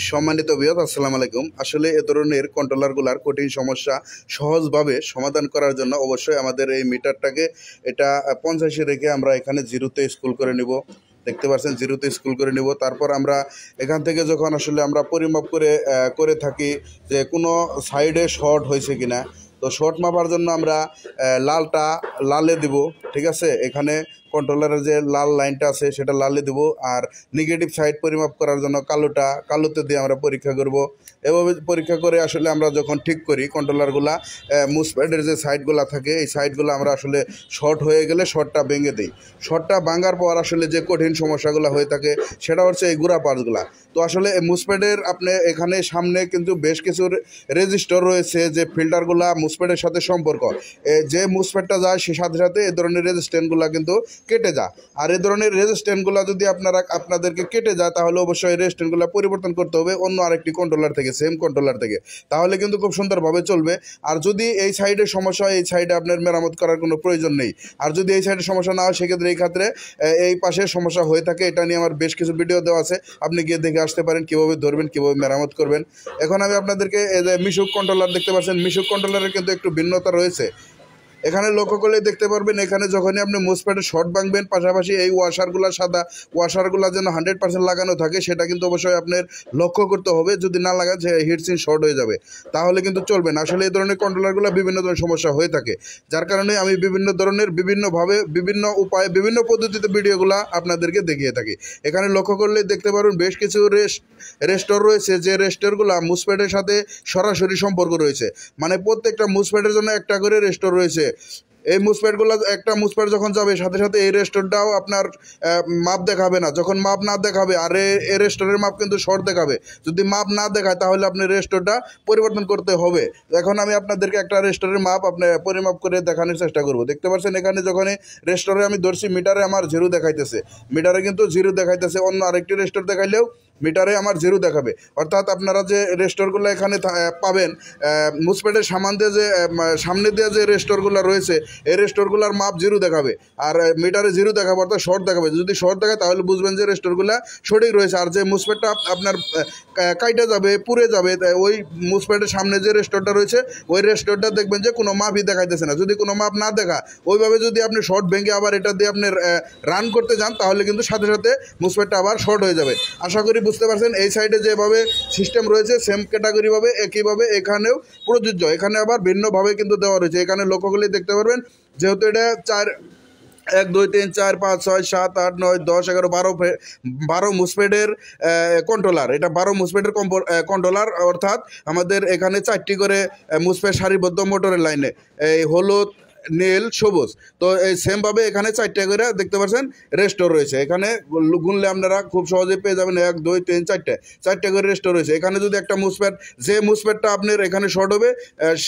সম্মানিত ভিউয়ার্স, আসসালামু আলাইকুম। আসলে এ ধরনের কন্ট্রোলারগুলার কঠিন সমস্যা সহজভাবে সমাধান করার জন্য অবশ্যই আমাদের এই মিটারটাকে এটা 50-এ রেখে আমরা এখানে জিরোতে স্কুল করে নিব। দেখতে পাচ্ছেন, জিরোতে স্কুল করে নিব। তারপর আমরা এখান থেকে যখন আসলে আমরা পরিমাপ করে থাকি যে কোনো সাইডে শর্ট হয়েছে কিনা, তো শর্ট মাপার জন্য আমরা লালে দিব। ঠিক আছে, এখানে কন্ট্রোলারের যে লাল লাইনটা আছে সেটা লালে দিব, আর নেগেটিভ সাইড পরিমাপ করার জন্য কালোতে দিয়ে আমরা পরীক্ষা করব। এভাবে পরীক্ষা করে আসলে আমরা যখন ঠিক করি কন্ট্রোলারগুলা, মুসপ্যাডের যে সাইডগুলো থাকে এই সাইডগুলো আমরা আসলে শর্ট হয়ে গেলে শর্টটা ভেঙে দিই। শর্টটা ভাঙার পর আসলে যে কঠিন সমস্যাগুলো হয়ে থাকে সেটা হচ্ছে এই গুঁড়া পার্টসগুলা। তো আসলে মুসপ্যাডের আপনি এখানে সামনে কিন্তু বেশ কিছু রেজিস্টার রয়েছে যে ফিল্টারগুলা মুসপ্যাডের সাথে সম্পর্ক, যে মুসপ্যাডটা যায় সে সাথে সাথে এই ধরনের রেজিস্ট্যান্টগুলো কিন্তু কেটে যায়। আর এই ধরনের রেজিস্ট্যান্টগুলো যদি আপনাদেরকে কেটে যায় তাহলে অবশ্যই রেজিস্ট্যান্টগুলো পরিবর্তন করতে হবে অন্য আরেকটি কন্ট্রোলার থেকে, সেম কন্ট্রোলার থেকে, তাহলে কিন্তু খুব সুন্দরভাবে চলবে। আর যদি এই সাইডে সমস্যা হয় এই সাইডে আপনার মেরামত করার কোনো প্রয়োজন নেই। আর যদি এই সাইডে সমস্যা না হয় সেক্ষেত্রে এই ক্ষেত্রে এই পাশে সমস্যা হয়ে থাকে, এটা নিয়ে আমার বেশ কিছু ভিডিও দেওয়া আছে, আপনি গিয়ে দেখে আসতে পারেন কীভাবে ধরবেন, কীভাবে মেরামত করবেন। এখন আমি আপনাদেরকে এই যে মিশুক কন্ট্রোলার দেখতে পাচ্ছেন, মিশুক কন্ট্রোলারের কিন্তু একটু ভিন্নতা রয়েছে। এখানে লক্ষ্য করলে দেখতে পারবেন, এখানে যখনই আপনি মুসপ্যাডে শর্ট ভাঙবেন পাশাপাশি এই ওয়াশারগুলো সাদা ওয়াশারগুলো যেন 100% লাগানো থাকে সেটা কিন্তু অবশ্যই আপনার লক্ষ্য করতে হবে। যদি না লাগান যে হিটসিন শর্ট হয়ে যাবে তাহলে কিন্তু চলবে না। আসলে এই ধরনের কন্ট্রোলারগুলো বিভিন্ন ধরনের সমস্যা হয়ে থাকে, যার কারণে আমি বিভিন্নভাবে বিভিন্ন উপায়ে বিভিন্ন পদ্ধতিতে ভিডিওগুলো আপনাদেরকে দেখিয়ে থাকি। এখানে লক্ষ্য করলে দেখতে পারবেন বেশ কিছু রেস্টোর রয়েছে, যে রেস্টোরগুলো মুসপ্যাডের সাথে সরাসরি সম্পর্ক রয়েছে, মানে প্রত্যেকটা মুসপ্যাডের জন্য একটা করে রেস্টোর রয়েছে। এই মুসপ্যাডগুলো একটা মুসপ্যাড যখন যাবে সাথে সাথে এই রেস্টোরটাও আপনার মাপ দেখাবে না, যখন মাপ না দেখাবে, আর এই রেস্টোরের মাপ কিন্তু শর্ট দেখাবে। যদি মাপ না দেখায় তাহলে আপনি রেস্টোরটা পরিবর্তন করতে হবে। এখন আমি আপনাদেরকে একটা রেস্টোরের মাপ আপনি পরিমাপ করে দেখানোর চেষ্টা করব। দেখতে পাচ্ছেন এখানে যখন রেস্টোরে আমি ধরছি মিটারে আমার জিরো দেখাইতেছে, মিটারে কিন্তু জিরো দেখাইতেছে, অন্য আরেকটি রেস্টোর দেখাইলেও মিটারে আমার জিরো দেখাবে। অর্থাৎ আপনারা যে রেস্টোরগুলো এখানে পাবেন মুসপ্যাডের সামনে দিয়ে যে রেস্টোরগুলো রয়েছে এই রেস্টোরগুলোর মাপ জিরো দেখাবে, আর মিটারে জিরো দেখাবে, অর্থাৎ শর্ট দেখাবে। যদি শর্ট দেখায় তাহলে বুঝবেন যে রেস্টোরগুলো সঠিক রয়েছে। আর যে মুসপ্যাডটা আপনার কাইটে যাবে, পুড়ে যাবে, ওই মুসপ্যাডের সামনে যে রেস্টোরটা রয়েছে ওই রেস্টোরটা দেখবেন যে কোনো মাপই দেখাইতেছে না। যদি কোনো মাপ না দেখা ওইভাবে যদি আপনি শর্ট ভেঙে আবার এটা দিয়ে আপনি রান করতে যান তাহলে কিন্তু সাথে সাথে মুসপ্যাডটা আবার শর্ট হয়ে যাবে। আশা করি বুঝতে পারছেন। এই সাইডে যেভাবে সিস্টেম রয়েছে সেম ক্যাটাগরিভাবে একইভাবে এখানেও প্রযোজ্য, এখানে আবার ভিন্নভাবে কিন্তু দেওয়া রয়েছে। এখানে লক্ষ্য করলে দেখতে পারবেন, যেহেতু এটা 1 2 3 4 5 6 7 8 9 10 11 12 মুসপ্যাডের কন্ট্রোলার, এটা 12 মুসপ্যাডের কন্ট্রোলার, অর্থাৎ আমাদের এখানে 4টি করে মুসপ্যাড সারিবদ্ধ মোটরের লাইনে, এই হলুদ, নীল, সবুজ। তো এই সেমভাবে এখানে 4টা করে দেখতে পাচ্ছেন রেস্টোর রয়েছে। এখানে গুনলে আপনারা খুব সহজে পেয়ে যাবেন 1 2 3 4টে করে রেস্টোর রয়েছে। এখানে যদি একটা মুসপ্যাড, যে মুসপ্যাডটা আপনার এখানে শর্ট হবে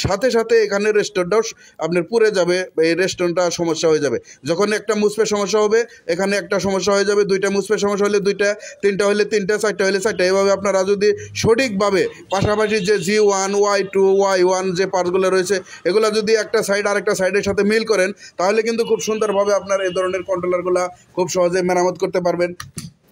সাথে সাথে এখানে রেস্টোরটাও আপনার পুড়ে যাবে, এই রেস্টোরটা সমস্যা হয়ে যাবে। যখন একটা মুসপ্যাড সমস্যা হবে এখানে একটা সমস্যা হয়ে যাবে, 2টা মুসপ্যাড সমস্যা হলে 2টা, 3টা হলে 3টা, 4টা হলে 4টা। এইভাবে আপনারা যদি সঠিকভাবে পাশাপাশি যে G1 Y2 Y1 যে পার্টসগুলো রয়েছে এগুলো যদি একটা সাইড আরেকটা সাইডের সাথে মিল করেন তাহলে কিন্তু খুব সুন্দরভাবে আপনার এই ধরনের কন্ট্রোলারগুলো খুব সহজে মেরামত করতে পারবেন।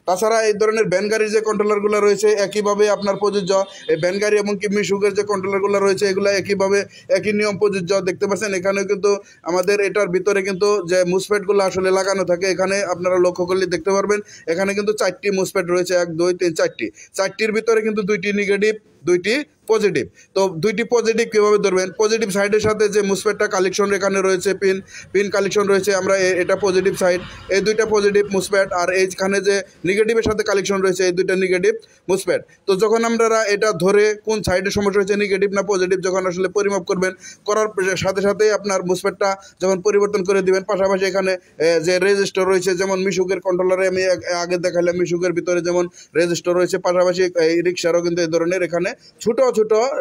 তাছাড়া এই ধরনের ভ্যান গাড়ির যে কন্ট্রোলারগুলো রয়েছে একইভাবে আপনার প্রযোজ্য। এই ভ্যান গাড়ি এবং কি মিশুকের যে কন্ট্রোলারগুলো রয়েছে এগুলো একইভাবে একই নিয়ম প্রযোজ্য। দেখতে পাচ্ছেন এখানেও কিন্তু আমাদের এটার ভিতরে কিন্তু যে মুসপ্যাডগুলো আসলে লাগানো থাকে এখানে আপনারা লক্ষ্য করলে দেখতে পারবেন এখানে কিন্তু 4টি মুসপ্যাড রয়েছে, 1 2 3 4টির ভিতরে কিন্তু 2টি নেগেটিভ 2টি পজিটিভ। তো 2টি পজিটিভ কীভাবে ধরবেন, পজিটিভ সাইডের সাথে যে মুসপ্যাডটা কালেকশন এখানে রয়েছে, পিন কালেকশন রয়েছে, আমরা এটা পজিটিভ সাইড, এই 2টা পজিটিভ মুসপ্যাড, আর এইখানে যে নেগেটিভের সাথে কালেকশন রয়েছে এই 2টা নেগেটিভ মুসপ্যাড। তো যখন আপনারা এটা ধরে কোন সাইডে সমস্যা হয়েছে নেগেটিভ না পজিটিভ যখন আসলে পরিমাপ করবেন, করার সাথে সাথেই আপনার মুসপ্যাডটা যখন পরিবর্তন করে দিবেন, পাশাপাশি এখানে যে রেজিস্টার রয়েছে, যেমন মিশুকের কন্ট্রোলারে আমি আগে দেখালাম মিশুকের ভিতরে যেমন রেজিস্টার রয়েছে, পাশাপাশি এই রিক্সারও কিন্তু এই ধরনের এখানে ছোট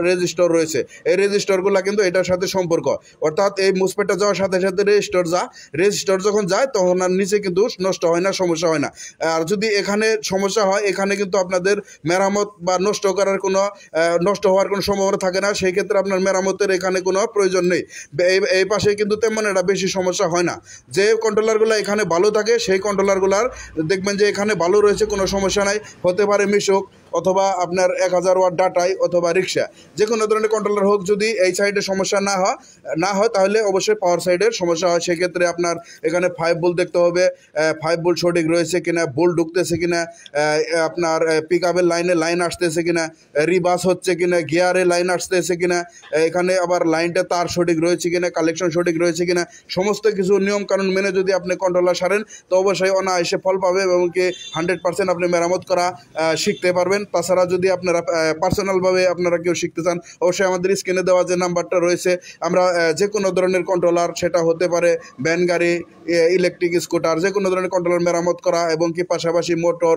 রেজিস্টার রয়েছে। এই রেজিস্টারগুলো কিন্তু এটার সাথে সম্পর্ক, অর্থাৎ এই মুসপ্যাডটা যাওয়ার সাথে সাথে রেজিস্টার যখন যায় তখন আর নিচে কিন্তু নষ্ট হয় না, সমস্যা হয় না। আর যদি এখানে সমস্যা হয় এখানে কিন্তু আপনাদের মেরামত বা নষ্ট হওয়ার কোনো সম্ভাবনা থাকে না, সেই ক্ষেত্রে আপনার মেরামতের এখানে কোনো প্রয়োজন নেই। এই পাশে কিন্তু তেমন এটা বেশি সমস্যা হয় না। যে কন্ট্রোলারগুলো এখানে ভালো থাকে সেই কন্ট্রোলারগুলার দেখবেন যে এখানে ভালো রয়েছে, কোনো সমস্যা নাই। হতে পারে মিশুক, অথবা আপনার 1000 ওয়াট ডাটাই অথবা রিক্সা, যে কোনো ধরনের কন্ট্রোলার হোক, যদি এই সাইডে সমস্যা না হয় তাহলে অবশ্যই পাওয়ার সাইডের সমস্যা হয়। সেক্ষেত্রে আপনার এখানে 5 ভোল্ট দেখতে হবে, 5 ভোল্ট সঠিক রয়েছে কিনা, ভোল্ট ঢুকতেছে কিনা, আপনার পিক আপের লাইন আসতেছে কিনা, রিবাস হচ্ছে কিনা, গিয়ারে লাইন আসতেছে কিনা, এখানে আবার লাইনটা তার সঠিক রয়েছে কিনা, কালেকশন সঠিক রয়েছে কিনা, সমস্ত কিছু নিয়মকানুন মেনে যদি আপনি কন্ট্রোলার সারেন তো অবশ্যই অনায়াসে ফল পাবে এবং কি 100% আপনি মেরামত করা শিখতে পারবেন। তাছাড়া যদি আপনারা পার্সোনালভাবে আপনারা কেউ শিখতে চান, অবশ্যই আমাদের স্ক্রিনে দেওয়া যে নাম্বারটা রয়েছে, আমরা যে কোনো ধরনের কন্ট্রোলার, সেটা হতে পারে ভ্যান গাড়ি, ইলেকট্রিক স্কুটার, যে কোনো ধরনের কন্ট্রোলার মেরামত করা এবং কি পাশাপাশি মোটর,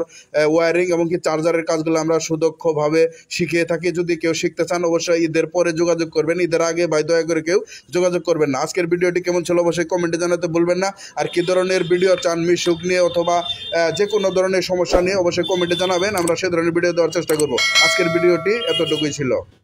ওয়্যারিং এবং কি চার্জারের কাজগুলো আমরা সুদক্ষভাবে শিখিয়ে থাকি। যদি কেউ শিখতে চান অবশ্যই ঈদের পরে যোগাযোগ করবেন, ঈদের আগে ভাই দয়া করে কেউ যোগাযোগ করবেন না। আজকের ভিডিওটি কেমন ছিল অবশ্যই কমেন্টে জানাতে ভুলবেন না। আর কী ধরনের ভিডিও চান মিশুক নিয়ে অথবা যে কোনো ধরনের সমস্যা নিয়ে অবশ্যই কমেন্টে জানাবেন, আমরা সে ধরনের ভিডিও দেওয়ার চেষ্টা করব। আজকের ভিডিওটি এতটুকুই ছিল।